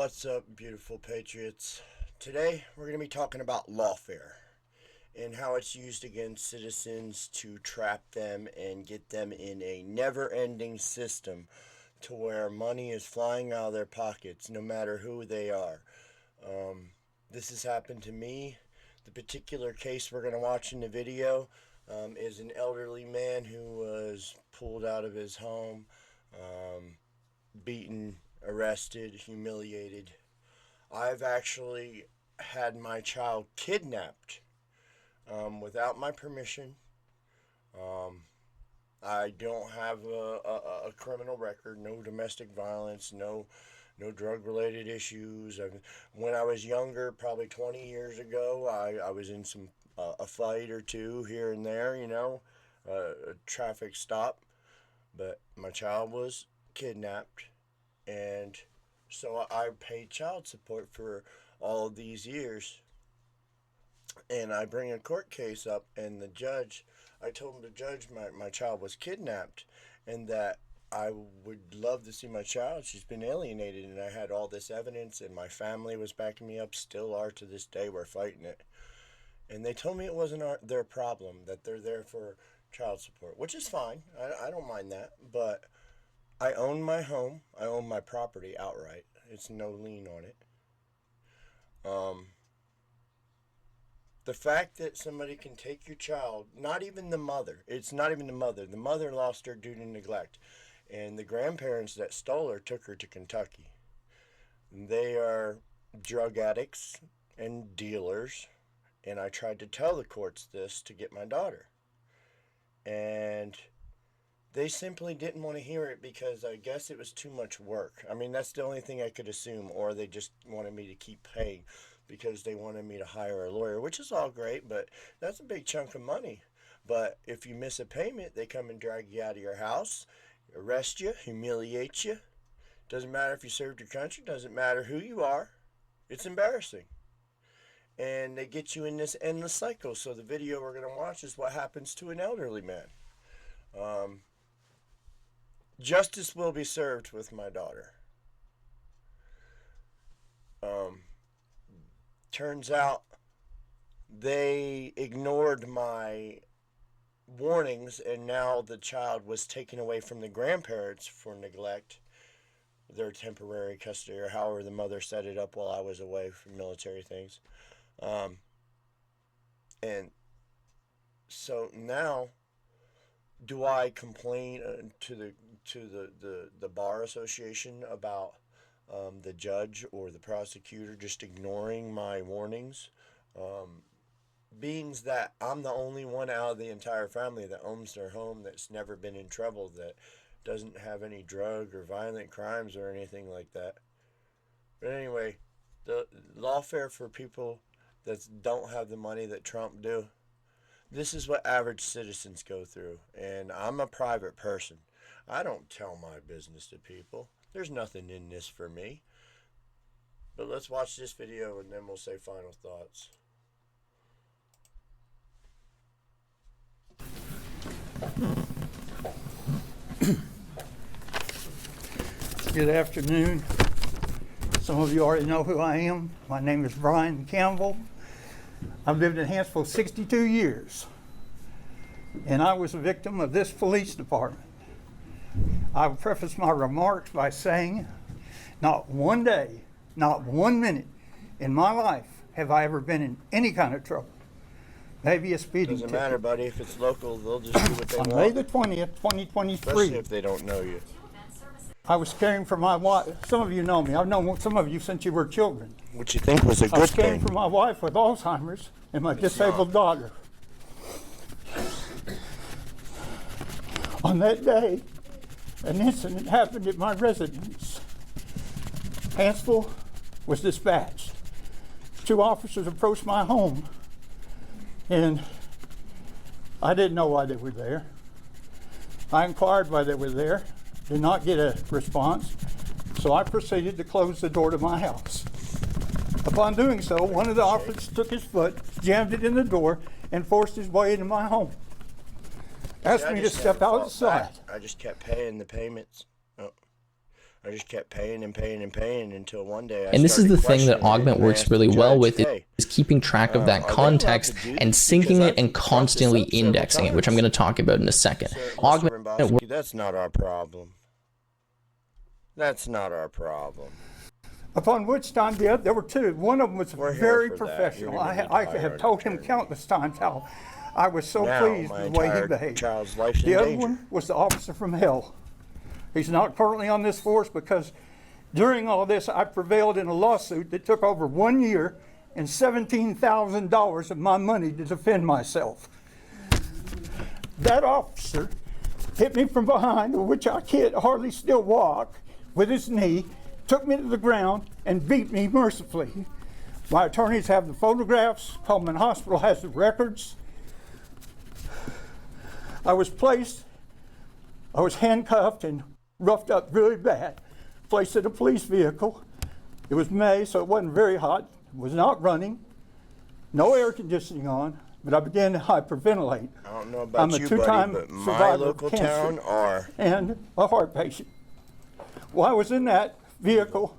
What's up, beautiful patriots? Today we're going to be talking about lawfare and how it's used against citizens to trap them and get them in a never-ending system to where money is flying out of their pockets no matter who they are. This has happened to me. The particular case we're going to watch in the video is an elderly man who was pulled out of his home, beaten, arrested, humiliated. I've actually had my child kidnapped without my permission. I don't have a criminal record, no domestic violence, no drug-related issues. When I was younger, probably 20 years ago, I was in a fight or two here and there, a traffic stop. But my child was kidnapped, and so I paid child support for all of these years. And I bring a court case up, and I told the judge my child was kidnapped, and that I would love to see my child. She's been alienated, and I had all this evidence, and my family was backing me up, still are to this day. We're fighting it. And they told me it wasn't their problem, that they're there for child support, which is fine. I don't mind that. But I own my home. I own my property outright. It's no lien on it. The fact that somebody can take your child, not even the mother. It's not even the mother. The mother lost her due to neglect. And the grandparents that stole her took her to Kentucky. They are drug addicts and dealers. And I tried to tell the courts this to get my daughter. And they simply didn't want to hear it because I guess it was too much work. I mean, that's the only thing I could assume. Or they just wanted me to keep paying because they wanted me to hire a lawyer, which is all great, but that's a big chunk of money. But if you miss a payment, they come and drag you out of your house, arrest you, humiliate you. Doesn't matter if you served your country, doesn't matter who you are. It's embarrassing. And they get you in this endless cycle. So the video we're going to watch is what happens to an elderly man. Justice will be served with my daughter. Turns out they ignored my warnings, and now the child was taken away from the grandparents for neglect, their temporary custody, or however the mother set it up while I was away for military things. And so now, do I complain to the bar association about the judge or the prosecutor just ignoring my warnings? Being that I'm the only one out of the entire family that owns their home, that's never been in trouble, that doesn't have any drug or violent crimes or anything like that. But anyway, the lawfare for people that don't have the money that Trump do, this is what average citizens go through. And I'm a private person. I don't tell my business to people. There's nothing in this for me. But let's watch this video and then we'll say final thoughts. Good afternoon. Some of you already know who I am. My name is Brian Campbell. I've lived in Hansville 62 years, and I was a victim of this police department. I will preface my remarks by saying, not one day, not 1 minute in my life have I ever been in any kind of trouble. Maybe a speeding ticket. ticket. Doesn't matter, buddy. If it's local, they'll just do what they want. On May the 20th, 2023. Especially if they don't know you. I was caring for my wife. Some of you know me. I've known some of you since you were children. Which you think was a I good was caring thing. for my wife with Alzheimer's and my disabled daughter. On that day, an incident happened at my residence. Hansville was dispatched. 2 officers approached my home, and I didn't know why they were there. I inquired why they were there, did not get a response, so I proceeded to close the door to my house. Upon doing so, one of the officers took his foot, jammed it in the door, and forced his way into my home. Asked me to step outside. I just kept paying the payments. Oh. I just kept paying and paying and paying until one day I And this is started the thing that questioning it, Augment and I works asked really the well judge, with "Hey, is keeping track of that are they allowed context to do and this? syncing Because it I've and brought this constantly up several indexing it, which I'm times." going to talk about in a second. Mr. Augment Rimbowski, that's not our problem. That's not our problem. Upon which time, yeah, there were two. One of them was We're here very for that. professional. You're gonna need to I hire have an told him attorney. countless times how I was so Now, pleased my with the way he entire behaved. child's life's in The other danger. one was the officer from hell. He's not currently on this force because during all this, I prevailed in a lawsuit that took over 1 year and $17,000 of my money to defend myself. That officer hit me from behind, which I can't hardly still walk, with his knee, took me to the ground, and beat me mercifully. My attorneys have the photographs. Coleman Hospital has the records. I was handcuffed and roughed up really bad. Placed in a police vehicle. It was May, so it wasn't very hot. It was not running. No air conditioning on, but I began to hyperventilate. I don't know about I'm a you, two-time buddy, but my survivor of local cancer town are. and a heart patient. While I was in that vehicle,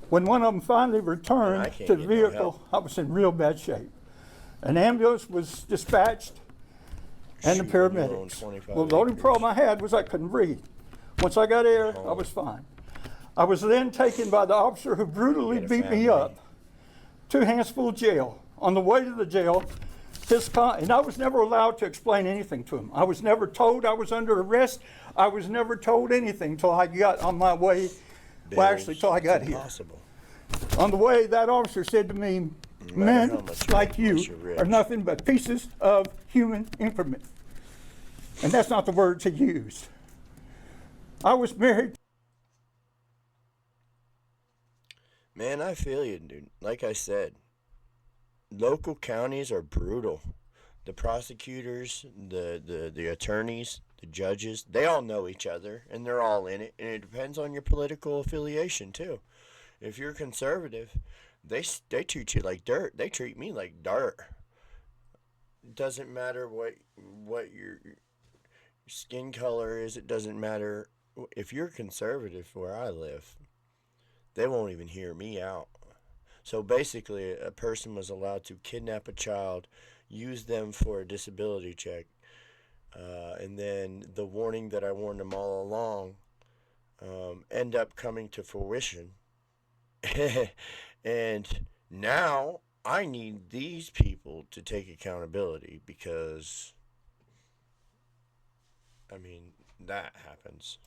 when one of them finally And I returned can't to the get no vehicle, help. I was in real bad shape. An ambulance was dispatched and the Shoot, when you're on paramedics. 25 Well, the only acres. problem I had was I couldn't breathe. Once I got air, I was fine. I was then taken by the officer who brutally You got a beat me family. up to Hansville jail. On the way to the jail, and I was never allowed to explain anything to him. I was never told I was under arrest. I was never told anything till I got on my way. Well, actually, till I got It's here. impossible. On the way, that officer said to me, matter how men much you like make, unless you you're rich." are nothing but pieces of human increment. And that's not the words he used. I was married. Man, I feel you, dude. Like I said, local counties are brutal. The prosecutors, the attorneys, the judges, they all know each other, and they're all in it. And it depends on your political affiliation, too. If you're conservative, they treat you like dirt. They treat me like dirt. It doesn't matter what your skin color is. It doesn't matter. If you're conservative where I live, they won't even hear me out. So basically, a person was allowed to kidnap a child, use them for a disability check, and then the warning that I warned them all along end up coming to fruition. And now I need these people to take accountability because, I mean, that happens.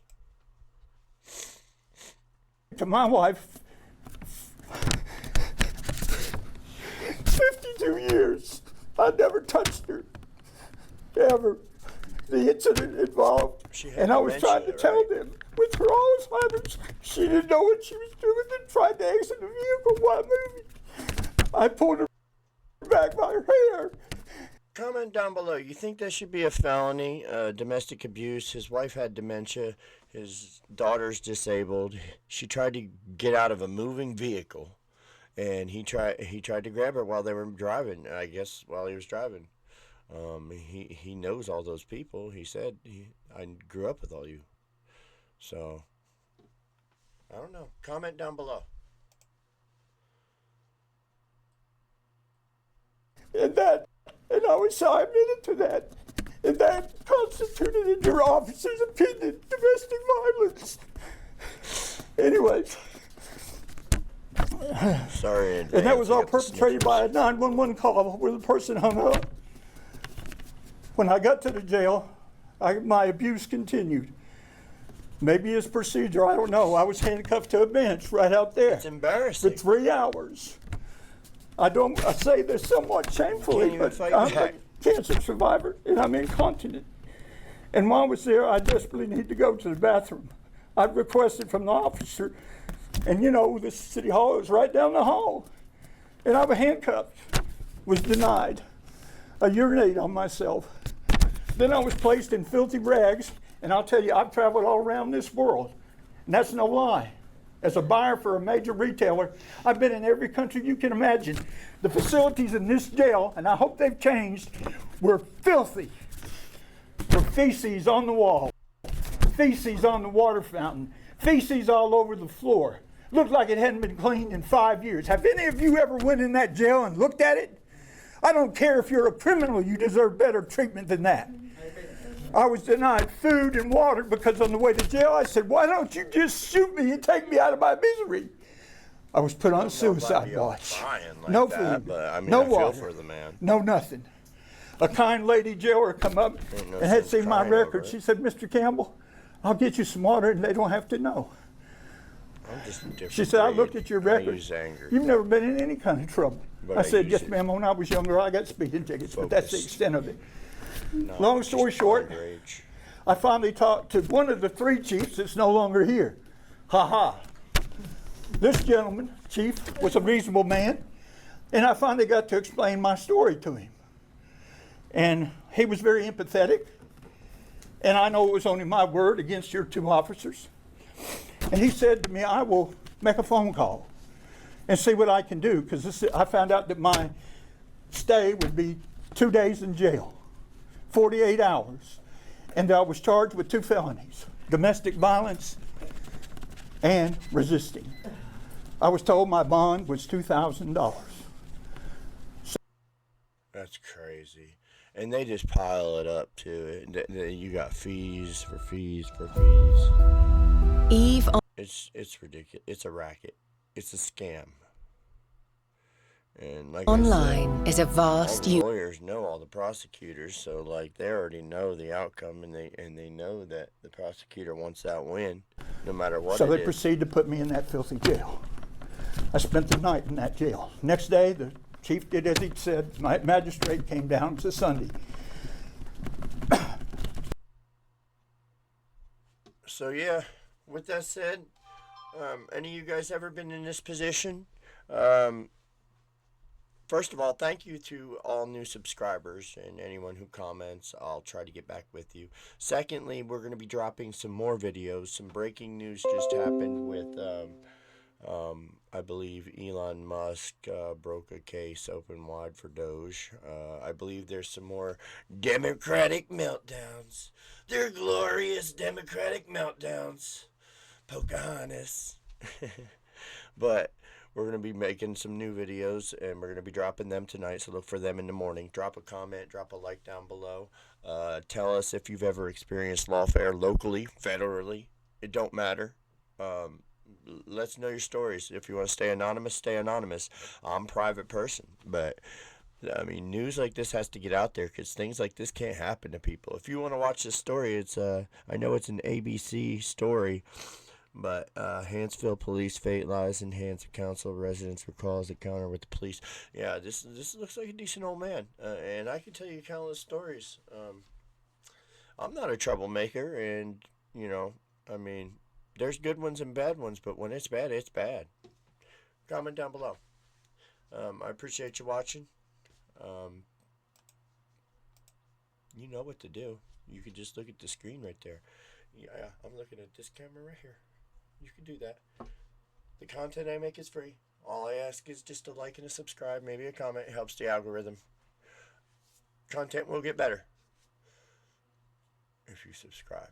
To my wife, 52 years. I never touched her, ever. The incident involved, She had and I was trying to dementia, tell right? them, with her Alzheimer's, she didn't know what she was doing and tried to exit the vehicle while moving. I pulled her back by her hair. Comment down below. You think that should be a felony? Domestic abuse. His wife had dementia. His daughter's disabled. She tried to get out of a moving vehicle, and he tried to grab her while they were driving. I guess while he was driving. He knows all those people. He said, I grew up with all you. So, I don't know. Comment down below. And I was so admitted to that. And that constituted, in your officer's opinion, domestic violence. Anyways. Sorry. And that was all perpetrated by a 911 call where the person hung up. When I got to the jail, my abuse continued. Maybe it's procedure, I don't know. I was handcuffed to a bench right out there It's embarrassing. for 3 hours. I say this somewhat shamefully, You can't even but fight I'm back. a cancer survivor and I'm incontinent. And while I was there, I desperately needed to go to the bathroom. I requested from the officer, and you know, the city hall is right down the hall. And I was handcuffed, was denied. I urinated on myself. Then I was placed in filthy rags, and I'll tell you, I've traveled all around this world, and that's no lie. As a buyer for a major retailer, I've been in every country you can imagine. The facilities in this jail, and I hope they've changed, were filthy. Were feces on the wall, feces on the water fountain, feces all over the floor. Looked like it hadn't been cleaned in 5 years. Have any of you ever went in that jail and looked at it? I don't care if you're a criminal, you deserve better treatment than that. I was denied food and water because on the way to jail I said, why don't you just shoot me and take me out of my misery? I was put on suicide watch. Like no that, food, but I mean, no I feel water, for the man. no nothing. A kind lady jailer come up no and had sense seen my crying over record. it. She said, Mr. Campbell, I'll get you some water and they don't have to know. I'm just a different She said, I breed. looked at your I record. use anger. You've never been in any kind of trouble. But I said, use yes, it. ma'am, when I was younger, I got speeding tickets, but that's the Focus. extent of it. No, Long just story short, underage. I finally talked to one of the 3 chiefs that's no longer here. Ha ha. This gentleman, chief, was a reasonable man, and I finally got to explain my story to him. And he was very empathetic, and I know it was only my word against your 2 officers. And he said to me, I will make a phone call and see what I can do, because I found out that my stay would be 2 days in jail, 48 hours. And I was charged with 2 felonies, domestic violence and resisting. I was told my bond was $2,000. That's crazy. And they just pile it up too. You got fees for fees for fees. Eve It's ridiculous. It's a racket. It's a scam. And like Online I is a said, all vast the lawyers know all the prosecutors, so like they already know the outcome, and they know that the prosecutor wants that win, no matter what. So it they is. proceeded to put me in that filthy jail. I spent the night in that jail. Next day, the chief did as he said. My magistrate came down. It was a Sunday. So yeah, with that said, any of you guys ever been in this position? First of all, thank you to all new subscribers and anyone who comments. I'll try to get back with you. Secondly, we're going to be dropping some more videos. Some breaking news just happened with, I believe Elon Musk broke a case open wide for Doge. I believe there's some more Democratic meltdowns. They're glorious Democratic meltdowns. Pocahontas. But we're going to be making some new videos, and we're going to be dropping them tonight, so look for them in the morning. Drop a comment, drop a like down below. Tell us if you've ever experienced lawfare locally, federally. It don't matter. Let's know your stories. If you want to stay anonymous, stay anonymous. I'm a private person, but I mean, news like this has to get out there because things like this can't happen to people. If you want to watch this story, it's I know it's an ABC story, but Hansville police fate lies in hands of council. Residents recalls encounter with the police. Yeah, this looks like a decent old man, and I can tell you countless stories. I'm not a troublemaker, and you know, I mean, there's good ones and bad ones, but when it's bad, it's bad. Comment down below. I appreciate you watching. You know what to do. You can just look at the screen right there. Yeah, I'm looking at this camera right here. You can do that. The content I make is free. All I ask is just a like and a subscribe, maybe a comment. It helps the algorithm. Content will get better if you subscribe.